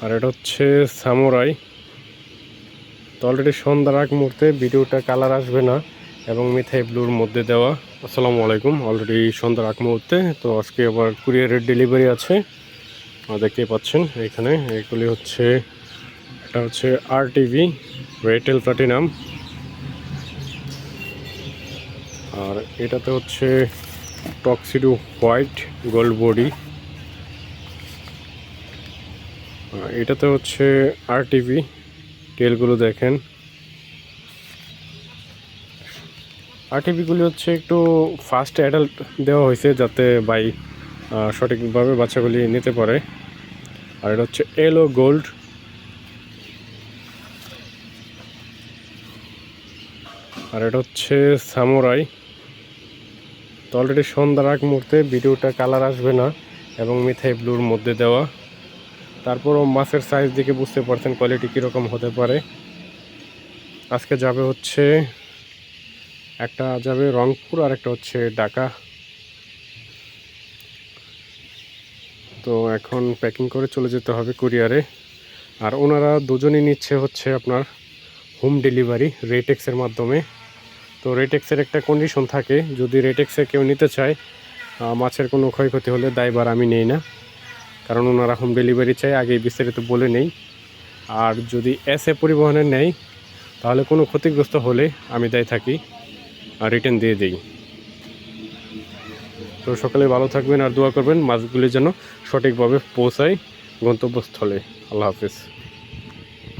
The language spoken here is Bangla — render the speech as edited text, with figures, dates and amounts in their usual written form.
আর এটা হচ্ছে সামুরাই। তো অলরেডি সন্ধ্যার আগ মুহূর্তে ভিডিওটা কালার আসবে না এবং মিথাই ব্লুর মধ্যে দেওয়া। আসসালামু আলাইকুম। অলরেডি সন্ধ্যার আগ মুহূর্তে তো আজকে আবার কুরিয়ারের ডেলিভারি আছে, দেখতেই পাচ্ছেন এখানে। এগুলি হচ্ছে, এটা হচ্ছে RTV রেটেল প্লাটিনাম, আর এটাতে হচ্ছে টক্সিডো হোয়াইট গোল্ড বডি, এটাতে হচ্ছে RTV। টেলগুলো দেখেন, RTVগুলি হচ্ছে একটু ফাস্ট অ্যাডাল্ট দেওয়া হয়েছে যাতে বাই সঠিকভাবে বাচ্চাগুলি নিতে পারে। আর এটা হচ্ছে এলো গোল্ড, আর এটা হচ্ছে সামুরাই। তো অলরেডি সন্ধ্যার আগ মুহূর্তে ভিডিওটা কালার আসবে না এবং মিথাই ব্লুর মধ্যে দেওয়া। তারপরও মাছের সাইজ দেখে বুঝতে পারছেন কোয়ালিটি কীরকম হতে পারে। আজকে যাবে হচ্ছে, একটা যাবে রংপুর আর একটা হচ্ছে ঢাকা। তো এখন প্যাকিং করে চলে যেতে হবে কুরিয়ারে। আর ওনারা দুজনই নিচ্ছে হচ্ছে আপনার হোম ডেলিভারি রেটেক্সের মাধ্যমে। তো রেটেক্সের একটা কন্ডিশন থাকে, যদি রেটেক্সে কেউ নিতে চায় মাছের কোনো ক্ষয়ক্ষতি হলে দায়ভার আমি নেই না, কারণ ওনারা হোম ডেলিভারি চাই, আগেই বিস্তারিত বলে নেই। আর যদি এসএ পরিবহনের নেয় তাহলে কোনো ক্ষতিগ্রস্ত হলে আমি দায়ী থাকি আর রিটার্ন দিয়ে দিই। তো সকালে ভালো থাকবেন আর দোয়া করবেন মাছগুলি যেন সঠিকভাবে পৌঁছায় গন্তব্যস্থলে। আল্লাহ হাফিজ।